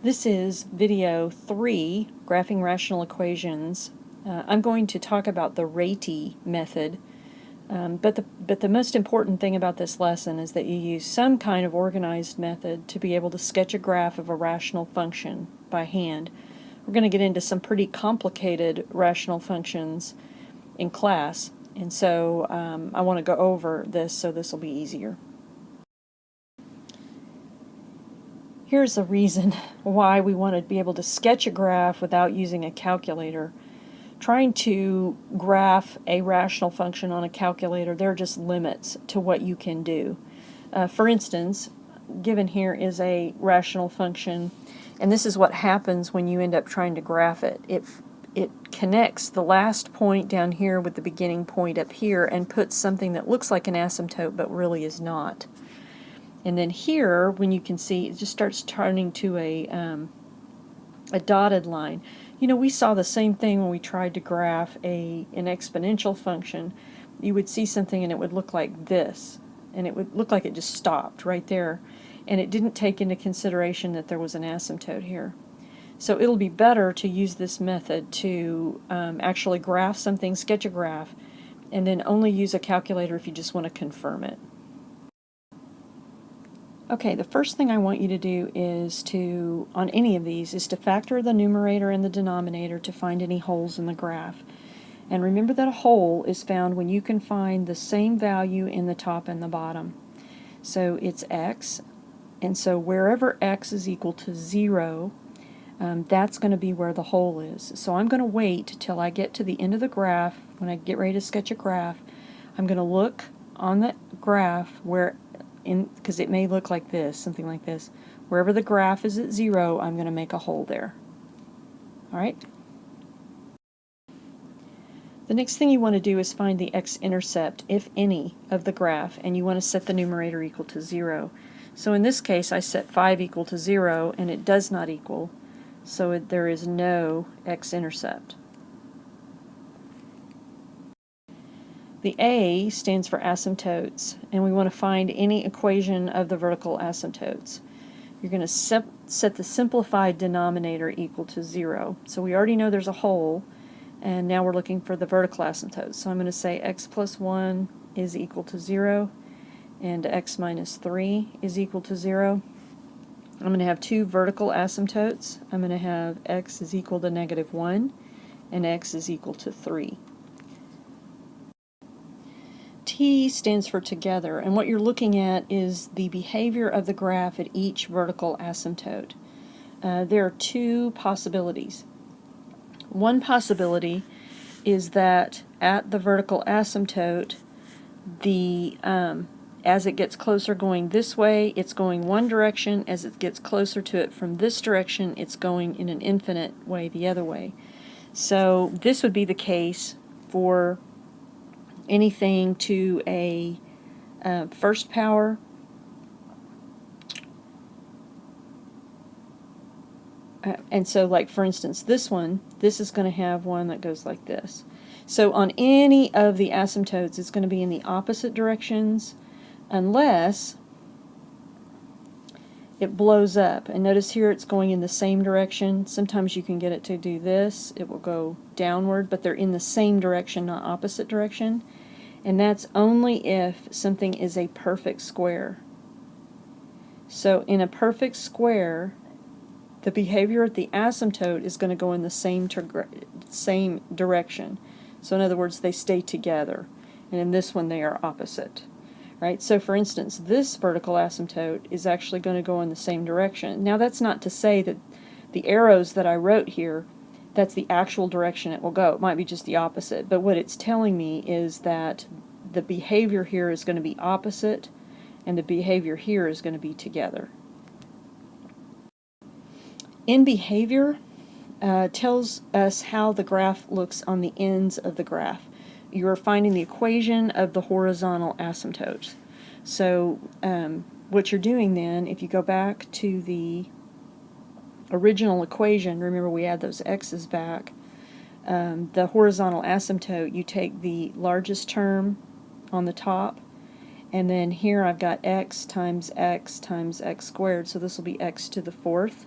This is video 3, Graphing Rational Equations. I'm going to talk about the RATEY method, but the most important thing about this lesson is that you use some kind of organized method to be able to sketch a graph of a rational function by hand. We're going to get into some pretty complicated rational functions in class, and so I want to go over this so this will be easier. Here's the reason why we want to be able to sketch a graph without using a calculator. Trying to graph a rational function on a calculator, there are just limits to what you can do. For instance, given here is a rational function, and this is what happens when you end up trying to graph it. It connects the last point down here with the beginning point up here and puts something that looks like an asymptote but really is not. And then here, when you can see, it just starts turning to a dotted line. You know, we saw the same thing when we tried to graph an exponential function. You would see something and it would look like this, and it would look like it just stopped right there, and it didn't take into consideration that there was an asymptote here. So it'll be better to use this method to actually graph something, sketch a graph, and then only use a calculator if you just want to confirm it. Okay, the first thing I want you to do is to, on any of these, is to factor the numerator and the denominator to find any holes in the graph. And remember that a hole is found when you can find the same value in the top and the bottom. So it's x, and so wherever x is equal to 0, that's going to be where the hole is. So I'm going to wait till I get to the end of the graph. When I get ready to sketch a graph, I'm going to look on the graph where, because it may look like this, something like this. Wherever the graph is at 0, I'm going to make a hole there. Alright? The next thing you want to do is find the x-intercept, if any, of the graph, and you want to set the numerator equal to 0. So in this case, I set 5 equal to 0, and it does not equal, so there is no x-intercept. The A stands for asymptotes, and we want to find any equation of the vertical asymptotes. You're going to set the simplified denominator equal to 0. So we already know there's a hole, and now we're looking for the vertical asymptotes. So I'm going to say x plus 1 is equal to 0, and x minus 3 is equal to 0. I'm going to have two vertical asymptotes. I'm going to have x is equal to -1, and x is equal to 3. T stands for together, and what you're looking at is the behavior of the graph at each vertical asymptote. There are two possibilities. One possibility is that at the vertical asymptote, as it gets closer going this way, it's going one direction. As it gets closer to it from this direction, it's going in an infinite way the other way. So this would be the case for anything to a first power and so, like, for instance, this is going to have one that goes like this. So on any of the asymptotes, it's going to be in the opposite directions unless it blows up. And notice here it's going in the same direction. Sometimes you can get it to do this. It will go downward, but they're in the same direction, not opposite direction. And that's only if something is a perfect square. So in a perfect square, the behavior at the asymptote is going to go in the same direction. So in other words, they stay together. And in this one, they are opposite. Right? So for instance, this vertical asymptote is actually going to go in the same direction. Now that's not to say that the arrows that I wrote here, that's the actual direction it will go. It might be just the opposite. But what it's telling me is that the behavior here is going to be opposite, and the behavior here is going to be together. In behavior tells us how the graph looks on the ends of the graph. You are finding the equation of the horizontal asymptotes. So what you're doing then, if you go back to the original equation, remember we add those x's back, the horizontal asymptote, you take the largest term on the top, and then here I've got x times x times x squared, so this will be x to the 4th.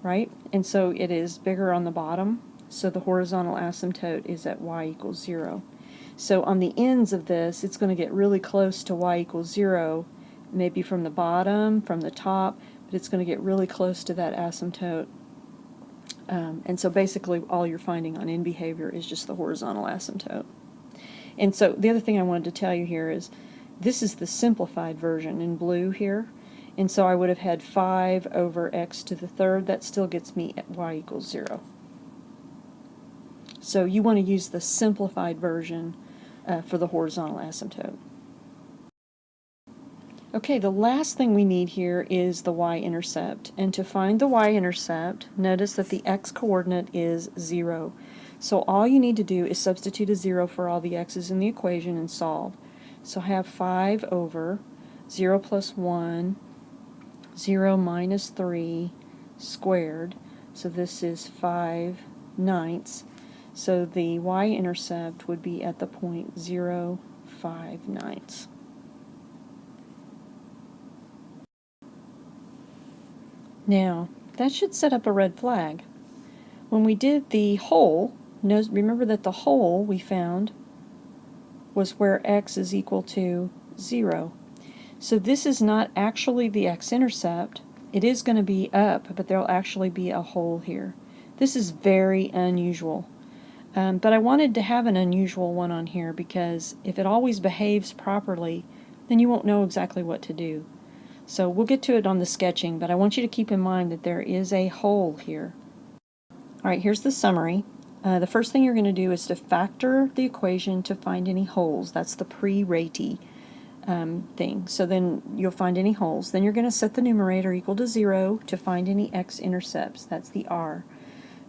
right? And so it is bigger on the bottom, so the horizontal asymptote is at y equals 0. So on the ends of this, it's going to get really close to y equals 0, maybe from the bottom, from the top, but it's going to get really close to that asymptote. And so basically all you're finding on end behavior is just the horizontal asymptote. And so the other thing I wanted to tell you here is this is the simplified version in blue here. And so I would have had 5 over x to the third. That still gets me at y equals 0. So you want to use the simplified version for the horizontal asymptote. Okay, the last thing we need here is the y-intercept. And to find the y-intercept, notice that the x-coordinate is 0. So all you need to do is substitute a 0 for all the x's in the equation and solve. So I have 5 over 0 plus 1, 0 minus 3 squared. So this is 5/9. So the y-intercept would be at the point 0, 5/9. Now, that should set up a red flag. When we did the whole, remember that the whole we found was where x is equal to 0. So this is not actually the x-intercept. It is going to be up, but there will actually be a hole here. This is very unusual. But I wanted to have an unusual one on here because if it always behaves properly, then you won't know exactly what to do. So we'll get to it on the sketching, but I want you to keep in mind that there is a hole here. Alright, here's the summary. The first thing you're going to do is to factor the equation to find any holes. That's the pre-RATEY thing. So then you'll find any holes. Then you're going to set the numerator equal to 0 to find any x-intercepts. That's the r.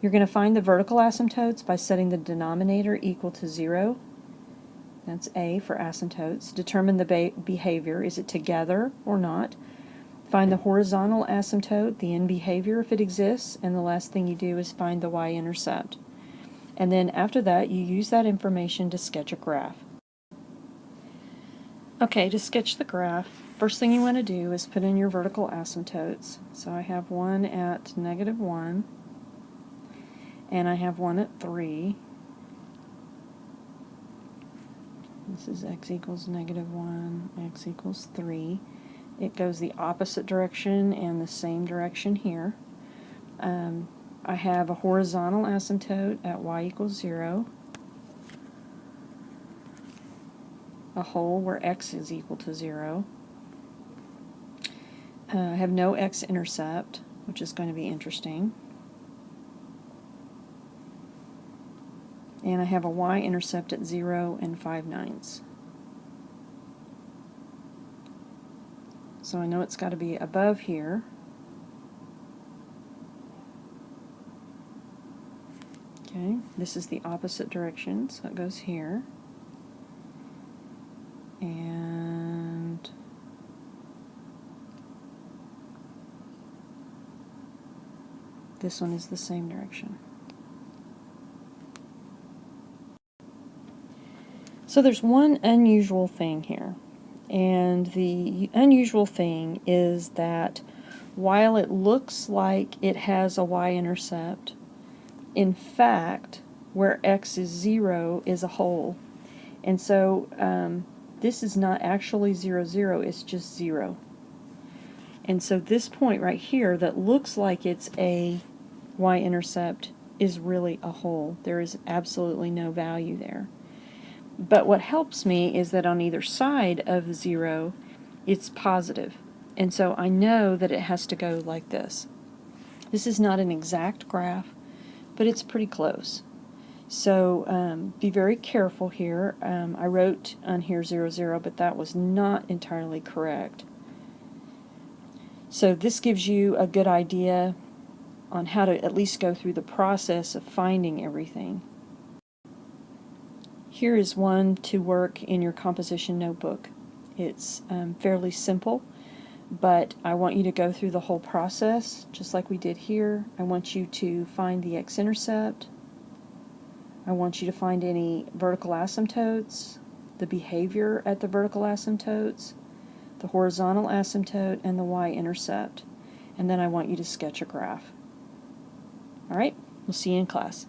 You're going to find the vertical asymptotes by setting the denominator equal to 0. That's A for asymptotes. Determine the behavior. Is it together or not? Find the horizontal asymptote, the end behavior if it exists, and the last thing you do is find the y-intercept. And then after that, you use that information to sketch a graph. Okay, to sketch the graph, first thing you want to do is put in your vertical asymptotes. So I have one at -1, and I have one at 3. This is x equals -1, x equals 3. It goes the opposite direction and the same direction here. I have a horizontal asymptote at y equals 0, a hole where x is equal to 0. I have no x-intercept, which is going to be interesting. And I have a y-intercept at 0 and 5/9. So I know it's got to be above here. Okay, this is the opposite direction, so it goes here. And this one is the same direction. So there's one unusual thing here. And the unusual thing is that while it looks like it has a y-intercept, in fact, where x is 0 is a hole. And so this is not actually 0, 0, it's just 0. And so this point right here that looks like it's a y-intercept is really a hole. There is absolutely no value there. But what helps me is that on either side of 0, it's positive. And so I know that it has to go like this. This is not an exact graph, but it's pretty close. So be very careful here. I wrote on here 0, 0, but that was not entirely correct. So this gives you a good idea on how to at least go through the process of finding everything. Here is one to work in your composition notebook. It's fairly simple, but I want you to go through the whole process just like we did here. I want you to find the x-intercept. I want you to find any vertical asymptotes, the behavior at the vertical asymptotes, the horizontal asymptote, and the y-intercept. And then I want you to sketch a graph. All right, we'll see you in class.